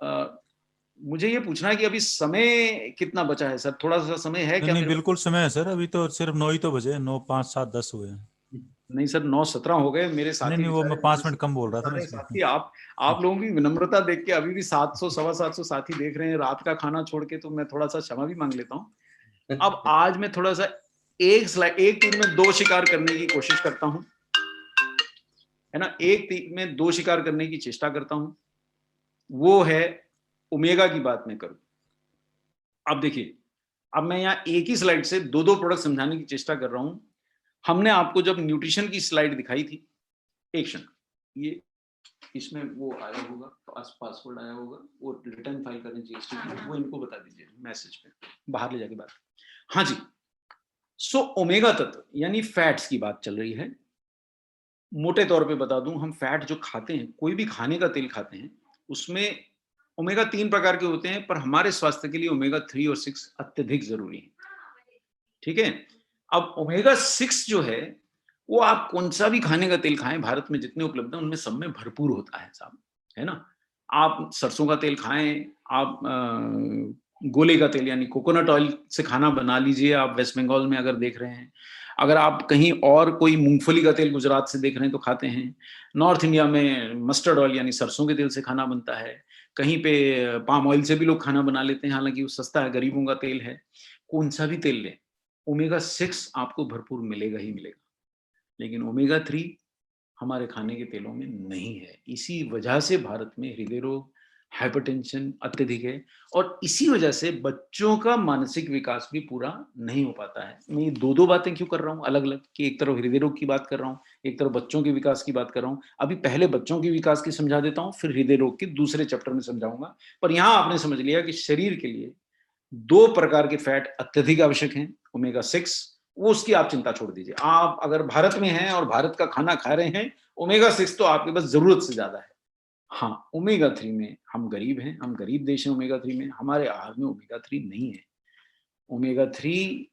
मुझे ये पूछना है कि अभी समय कितना बचा है सर? थोड़ा सा समय है नहीं क्या नहीं, मेरे बिल्कुल समय है सर, अभी तो सिर्फ 9 ही तो बजे, 9, 5, 7, 10 हुए हैं। नहीं सर, 9:17 हो गए। मेरे नहीं साथी नहीं, वो बेचारे मैं वहां 5 से, मिनट कम बोल रहा था ना, सारे इसलिए। साथी, आप लोगों की विनम्रता देख के अभी भी 700 सवा 700 साथी देख रहे हैं रात का खाना छोड़ के, तो मैं थोड़ा सा क्षमा भी मांग लेता हूँ। अब आज मैं थोड़ा सा एक तीर में दो शिकार करने की कोशिश करता हूँ, है ना, एक तीर में दो शिकार करने की चेष्टा करता हूँ। वो है ओमेगा की बात मैं करूं। अब देखिए, अब मैं यहाँ एक ही स्लाइड से दो दो प्रोडक्ट समझाने की चेष्टा कर रहा हूं। हमने आपको जब न्यूट्रिशन की स्लाइड दिखाई थी, एक क्षण, ये इसमें वो आया होगा, पासवर्ड आया होगा, वो रिटर्न फाइल करनी चाहिए, वो इनको बता दीजिए मैसेज पे, बाहर ले जाके बात। हाँ जी, सो ओमेगा तत्व यानी फैट्स की बात चल रही है। मोटे तौर पे बता दूं, हम फैट जो खाते हैं, कोई भी खाने का तेल खाते हैं, उसमें ओमेगा 3 प्रकार के होते हैं, पर हमारे स्वास्थ्य के लिए ओमेगा 3 और 6 अत्यधिक जरूरी है। ठीक है। अब ओमेगा 6 जो है, वो आप कौन सा भी खाने का तेल खाएं, भारत में जितने उपलब्ध हैं उनमें सब में भरपूर होता है साहब, है ना। आप सरसों का तेल खाएं, आप गोले का तेल यानी कोकोनट ऑयल से खाना बना लीजिए। आप वेस्ट बंगाल में अगर देख रहे हैं, अगर आप कहीं और कोई मूंगफली का तेल गुजरात से देख रहे हैं तो खाते हैं। नॉर्थ इंडिया में मस्टर्ड ऑयल यानी सरसों के तेल से खाना बनता है। कहीं पे पाम ऑयल से भी लोग खाना बना लेते हैं, हालांकि वो सस्ता है, गरीबों का तेल है। कौन सा भी तेल लें, ओमेगा 6 आपको भरपूर मिलेगा ही मिलेगा। लेकिन ओमेगा 3 हमारे खाने के तेलों में नहीं है। इसी वजह से भारत में हृदय रोग, हाइपरटेंशन अत्यधिक है, और इसी वजह से बच्चों का मानसिक विकास भी पूरा नहीं हो पाता है। मैं ये दो दो बातें क्यों कर रहा हूँ अलग अलग, कि एक तरफ हृदय रोग की बात कर रहा हूँ, एक तरफ बच्चों के विकास की बात कर रहा हूँ। अभी पहले बच्चों के विकास की समझा देता हूँ, फिर हृदय रोग की दूसरे चैप्टर में समझाऊंगा। पर यहाँ आपने समझ लिया कि शरीर के लिए दो प्रकार के फैट अत्यधिक आवश्यक हैं, ओमेगा 6, वो उसकी आप चिंता छोड़ दीजिए। आप अगर भारत में हैं और भारत का खाना खा रहे हैं, ओमेगा 6 तो आपके पास जरूरत से ज्यादा है। हाँ, ओमेगा 3 में हम गरीब हैं, हम गरीब देश हैं। ओमेगा 3 में हमारे आहार में ओमेगा 3 नहीं है। ओमेगा 3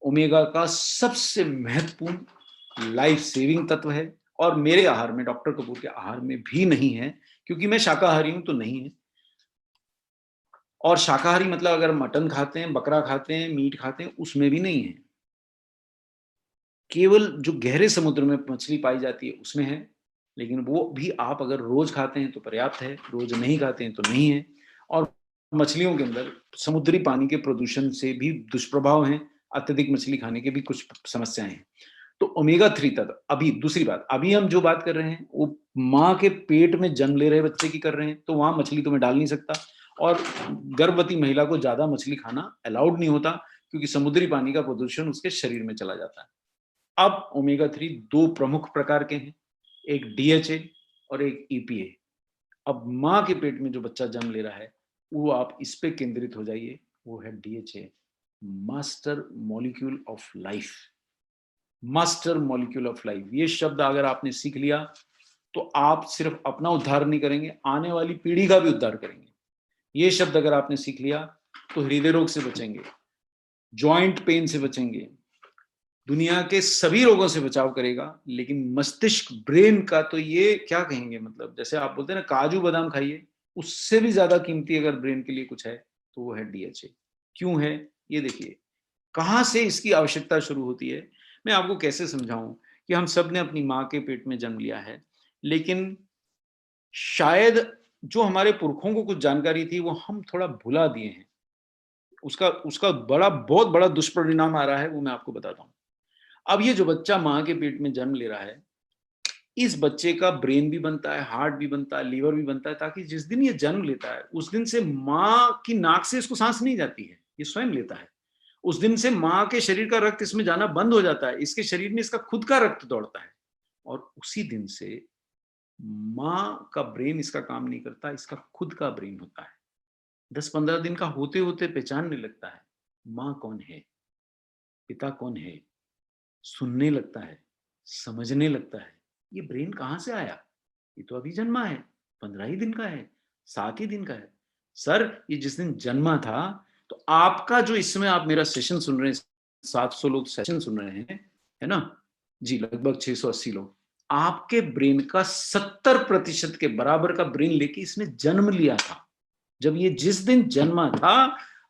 ओमेगा का सबसे महत्वपूर्ण लाइफ सेविंग तत्व है, और मेरे आहार में, डॉक्टर कपूर के आहार में भी नहीं है, क्योंकि मैं शाकाहारी हूं तो नहीं है। और शाकाहारी मतलब अगर मटन खाते हैं, बकरा खाते हैं, मीट खाते हैं, उसमें भी नहीं है। केवल जो गहरे समुद्र में मछली पाई जाती है उसमें है, लेकिन वो भी आप अगर रोज खाते हैं तो पर्याप्त है, रोज नहीं खाते हैं तो नहीं है। और मछलियों के अंदर समुद्री पानी के प्रदूषण से भी दुष्प्रभाव हैं, अत्यधिक मछली खाने के भी कुछ समस्याएं हैं। तो ओमेगा 3 तत्व, अभी दूसरी बात, अभी हम जो बात कर रहे हैं वो माँ के पेट में जन्म ले रहे बच्चे की कर रहे हैं, तो वहां मछली तो मैं डाल नहीं सकता, और गर्भवती महिला को ज्यादा मछली खाना अलाउड नहीं होता, क्योंकि समुद्री पानी का प्रदूषण उसके शरीर में चला जाता है। अब ओमेगा 3 दो प्रमुख प्रकार के हैं, एक डीएचए और एक ईपीए। अब माँ के पेट में जो बच्चा जन्म ले रहा है, वो आप इस पे केंद्रित हो जाइए, वो है DHA, master molecule of life. Master molecule of life, ये शब्द अगर आपने सीख लिया तो आप सिर्फ अपना उद्धार नहीं करेंगे, आने वाली पीढ़ी का भी उद्धार करेंगे। ये शब्द अगर आपने सीख लिया तो हृदय रोग से बचेंगे, जॉइंट पेन से बचेंगे, दुनिया के सभी रोगों से बचाव करेगा। लेकिन मस्तिष्क, ब्रेन का तो ये क्या कहेंगे, मतलब जैसे आप बोलते हैं ना काजू बादाम खाइए, उससे भी ज्यादा कीमती अगर ब्रेन के लिए कुछ है तो वो है डीएचए। क्यों है ये देखिए, कहां से इसकी आवश्यकता शुरू होती है। मैं आपको कैसे समझाऊं कि हम सब ने अपनी माँ के पेट में जन्म लिया है, लेकिन शायद जो हमारे पुरखों को कुछ जानकारी थी वो हम थोड़ा भुला दिए हैं। उसका उसका बहुत बड़ा दुष्परिणाम आ रहा है, वो मैं आपको बताता हूँ। अब ये जो बच्चा माँ के पेट में जन्म ले रहा है, इस बच्चे का ब्रेन भी बनता है, हार्ट भी बनता है, लीवर भी बनता है, ताकि जिस दिन ये जन्म लेता है उस दिन से माँ की नाक से इसको सांस नहीं जाती है, ये स्वयं लेता है। उस दिन से माँ के शरीर का रक्त इसमें जाना बंद हो जाता है, इसके शरीर में इसका खुद का रक्त दौड़ता है। और उसी दिन से माँ का ब्रेन इसका काम नहीं करता, इसका खुद का ब्रेन होता है। 10-15 दिन का होते होते पहचानने लगता है माँ कौन है, पिता कौन है, सुनने लगता है, समझने लगता है। ये ब्रेन कहाँ से आया, ये तो अभी जन्मा है, 15 ही दिन का है, 7 ही दिन का है। सर ये जिस दिन जन्मा था, तो आपका जो इस समय आप मेरा सेशन सुन रहे हैं, 700 लोग सेशन सुन रहे हैं, है ना जी, लगभग 680 लोग, आपके ब्रेन का 70% के बराबर का ब्रेन लेके इसने जन्म लिया था। जब ये जिस दिन जन्मा था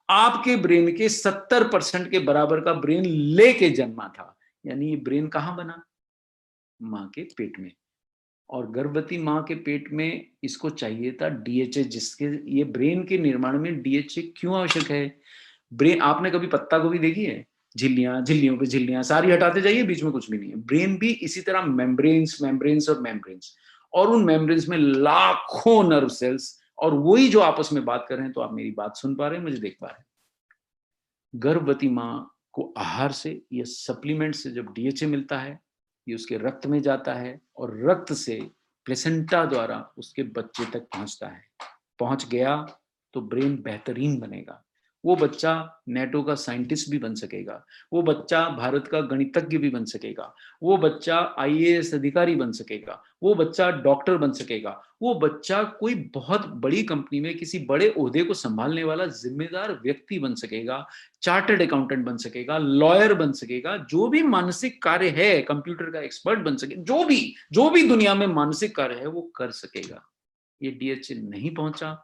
आपके ब्रेन के 70% के बराबर का ब्रेन लेके जन्मा था। यानी ये ब्रेन कहाँ बना? माँ के पेट में। और गर्भवती माँ के पेट में इसको चाहिए था डीएचए, जिसके ये ब्रेन के निर्माण में डीएचए क्यों आवश्यक है? ब्रेन, आपने कभी पत्ता गोभी देखी है? झिल्लियां, झिल्लियों पे झिल्लियां सारी हटाते जाइए, बीच में कुछ भी नहीं है। ब्रेन भी इसी तरह मेम्ब्रेन्स, मेम्ब्रेन्स और मेम्ब्रेन्स, और उन मेम्ब्रेन्स में लाखों नर्व सेल्स, और वही जो आपस में बात कर रहे हैं। तो आप मेरी बात सुन पा रहे हैं, मुझे देख पा रहे हैं। गर्भवती माँ को आहार से या सप्लीमेंट से जब डीएचए मिलता है, ये उसके रक्त में जाता है और रक्त से प्लेसेंटा द्वारा उसके बच्चे तक पहुंचता है। पहुंच गया तो ब्रेन बेहतरीन बनेगा। वो बच्चा नेटो का साइंटिस्ट भी बन सकेगा, वो बच्चा भारत का गणितज्ञ भी बन सकेगा, वो बच्चा आईएएस अधिकारी बन सकेगा, वो बच्चा डॉक्टर बन सकेगा, वो बच्चा कोई बहुत बड़ी कंपनी में किसी बड़े ओहदे को संभालने वाला जिम्मेदार व्यक्ति बन सकेगा, चार्टर्ड अकाउंटेंट बन सकेगा, लॉयर बन सकेगा, जो भी मानसिक कार्य है, कंप्यूटर का एक्सपर्ट बन सके, जो भी दुनिया में मानसिक कार्य है वो कर सकेगा। ये डीएचए नहीं पहुंचा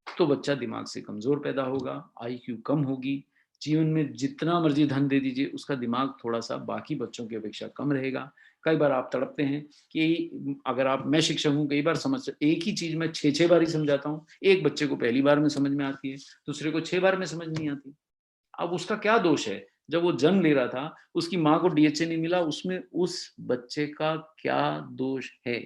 तो बच्चा दिमाग से कमजोर पैदा होगा, आईक्यू कम होगी, जीवन में जितना मर्जी धन दे दीजिए उसका दिमाग थोड़ा सा बाकी बच्चों की अपेक्षा कम रहेगा। कई बार आप तड़पते हैं कि अगर आप, मैं शिक्षक हूँ, कई बार समझ, एक ही चीज मैं 6 बार ही समझाता हूँ, एक बच्चे को पहली बार में समझ में आती है, दूसरे को 6 बार में समझ नहीं आती। अब उसका क्या दोष है? जब वो जन्म ले रहा था उसकी माँ को डीएचए नहीं मिला, उसमें उस बच्चे का क्या दोष है?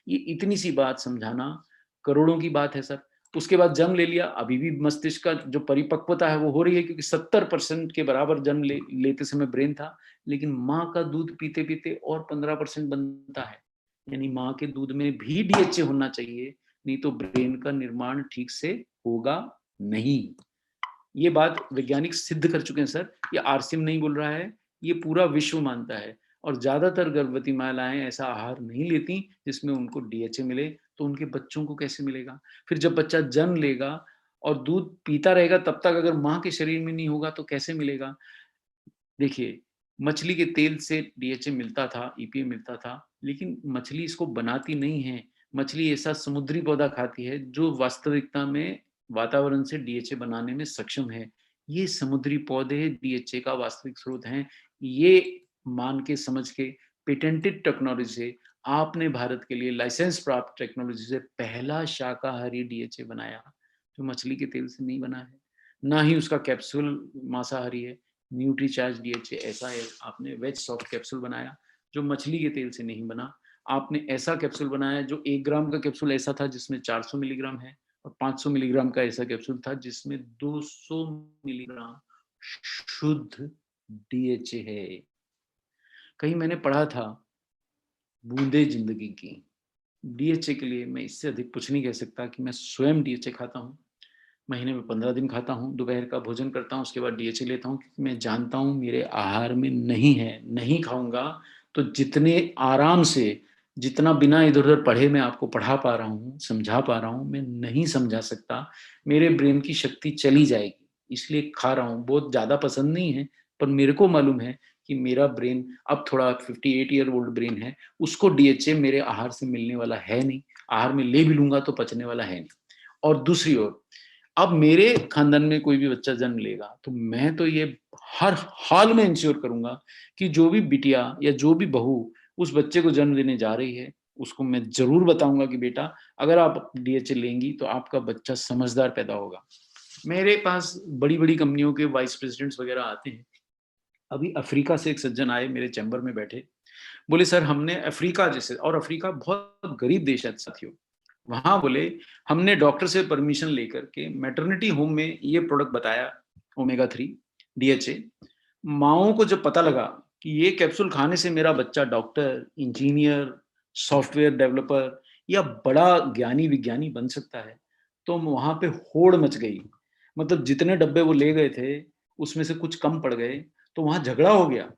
ये इतनी सी बात समझाना करोड़ों की बात है सर। उसके बाद जन्म ले लिया, अभी भी मस्तिष्क का जो परिपक्वता है वो हो रही है, क्योंकि 70% के बराबर जन्म लेते समय ब्रेन था, लेकिन माँ का दूध पीते पीते और 15% बनता है। यानी माँ के दूध में भी डीएचए होना चाहिए, नहीं तो ब्रेन का निर्माण ठीक से होगा नहीं। ये बात वैज्ञानिक सिद्ध कर चुके हैं सर, ये आरसीएम नहीं बोल रहा है, ये पूरा विश्व मानता है। और ज्यादातर गर्भवती महिलाएं ऐसा आहार नहीं लेती जिसमें उनको डीएचए मिले, तो उनके बच्चों को कैसे मिलेगा? फिर जब बच्चा जन्म लेगा और दूध पीता रहेगा तब तक अगर माँ के शरीर में नहीं होगा तो कैसे मिलेगा? देखिए, मछली के तेल से डीएचए मिलता था, ईपीए मिलता था, लेकिन मछली इसको बनाती नहीं है। मछली ऐसा समुद्री पौधा खाती है जो वास्तविकता में वातावरण से डीएचए बनाने में सक्षम है। ये समुद्री पौधे डीएचए का वास्तविक स्रोत हैं। ये मान के समझ के पेटेंटेड टेक्नोलॉजी से आपने भारत के लिए लाइसेंस प्राप्त टेक्नोलॉजी से पहला शाकाहारी डीएचए बनाया, जो मछली के तेल से नहीं बना है। ना ही उसका कैप्सूल मांसाहारी है। न्यूट्रीचार्ज डीएचए ऐसा है, आपने वेज सॉफ्ट कैप्सूल बनाया जो मछली के तेल से नहीं बना। आपने ऐसा कैप्सूल बनाया जो 1 ग्राम का कैप्सूल ऐसा था जिसमें 400 मिलीग्राम है, और 500 मिलीग्राम का ऐसा कैप्सूल था जिसमें 200 मिलीग्राम शुद्ध डीएचए है। कहीं मैंने पढ़ा था, बूंदे जिंदगी की, डीएचए के लिए मैं इससे अधिक कुछ नहीं कह सकता कि मैं स्वयं डीएचए खाता हूँ। महीने में 15 दिन खाता हूँ, दोपहर का भोजन करता हूँ, उसके बाद डीएचए लेता हूँ, क्योंकि मैं जानता हूँ मेरे आहार में नहीं है। नहीं खाऊंगा तो जितने आराम से, जितना बिना इधर उधर पढ़े मैं आपको पढ़ा पा रहा हूँ, समझा पा रहा हूँ, मैं नहीं समझा सकता। मेरे ब्रेन की शक्ति चली जाएगी, इसलिए खा रहा हूँ। बहुत ज्यादा पसंद नहीं है, पर मेरे को मालूम है कि मेरा ब्रेन अब थोड़ा 58-ईयर-ओल्ड ब्रेन है, उसको डीएचए मेरे आहार से मिलने वाला है नहीं। आहार में ले भी लूंगा तो पचने वाला है नहीं। और दूसरी ओर, अब मेरे खानदान में कोई भी बच्चा जन्म लेगा तो मैं तो ये हर हाल में इंश्योर करूंगा कि जो भी बिटिया या जो भी बहू उस बच्चे को जन्म देने जा रही है, उसको मैं जरूर बताऊंगा कि बेटा, अगर आप डीएचए लेंगी तो आपका बच्चा समझदार पैदा होगा। मेरे पास बड़ी बड़ी कंपनियों के वाइस प्रेसिडेंट्स वगैरह आते हैं। अभी अफ्रीका से एक सज्जन आए मेरे चैम्बर में बैठे, बोले सर हमने अफ्रीका जैसे, और अफ्रीका बहुत गरीब देश है साथियों, वहां बोले हमने डॉक्टर से परमिशन लेकर के मैटरनिटी होम में ये प्रोडक्ट बताया, ओमेगा 3 डीएचए। माओ को जब पता लगा कि ये कैप्सूल खाने से मेरा बच्चा डॉक्टर, इंजीनियर, सॉफ्टवेयर डेवलपर या बड़ा ज्ञानी विज्ञानी बन सकता है, तो वहां पे होड़ मच गई। मतलब जितने डब्बे वो ले गए थे उसमें से कुछ कम पड़ गए, तो वहां झगड़ा हो गया।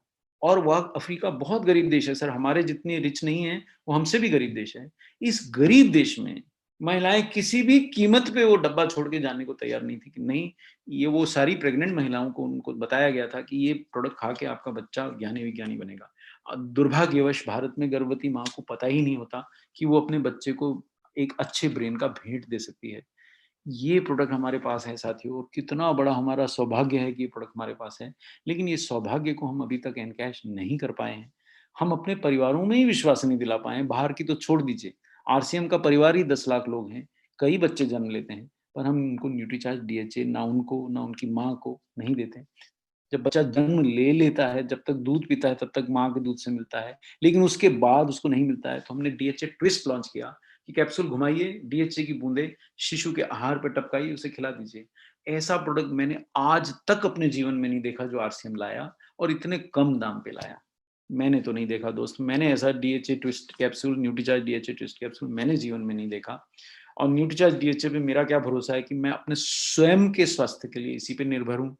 और वह अफ्रीका बहुत गरीब देश है सर, हमारे जितने रिच नहीं है, वो हमसे भी गरीब देश है। इस गरीब देश में महिलाएं किसी भी कीमत पे वो डब्बा छोड़ के जाने को तैयार नहीं थी कि नहीं, ये वो सारी प्रेग्नेंट महिलाओं को उनको बताया गया था कि ये प्रोडक्ट खा के आपका बच्चा ज्ञानी विज्ञानी बनेगा। दुर्भाग्यवश भारत में गर्भवती माँ को पता ही नहीं होता कि वो अपने बच्चे को एक अच्छे ब्रेन का भेंट दे सकती है। ये प्रोडक्ट हमारे पास है साथियों, और कितना बड़ा हमारा सौभाग्य है कि ये प्रोडक्ट हमारे पास है। लेकिन ये सौभाग्य को हम अभी तक एनकैश नहीं कर पाए हैं। हम अपने परिवारों में ही विश्वास नहीं दिला पाए हैं, बाहर की तो छोड़ दीजिए। आरसीएम का परिवार ही 10 लाख लोग हैं, कई बच्चे जन्म लेते हैं, पर हम उनको न्यूट्रीचार्ज डीएचए ना उनको, ना उनकी माँ को नहीं देते। जब बच्चा जन्म ले लेता है, जब तक दूध पीता है, तब तक माँ के दूध से मिलता है, लेकिन उसके बाद उसको नहीं मिलता है, तो हमने डीएचए ट्विस्ट लॉन्च किया कि कैप्सूल घुमाइए, डीएचए की बूंदें शिशु के आहार पर टपकाइए, उसे खिला दीजिए। ऐसा प्रोडक्ट मैंने आज तक अपने जीवन में नहीं देखा जो आरसीएम लाया, और इतने कम दाम पे लाया। मैंने तो नहीं देखा दोस्त, मैंने ऐसा DHA twist capsule, Nutricharge DHA twist capsule मैंने जीवन में नहीं देखा। और न्यूट्रीचार्ज डीएचए पे मेरा क्या भरोसा है कि मैं अपने स्वयं के स्वास्थ्य के लिए इसी पे निर्भर हूँ।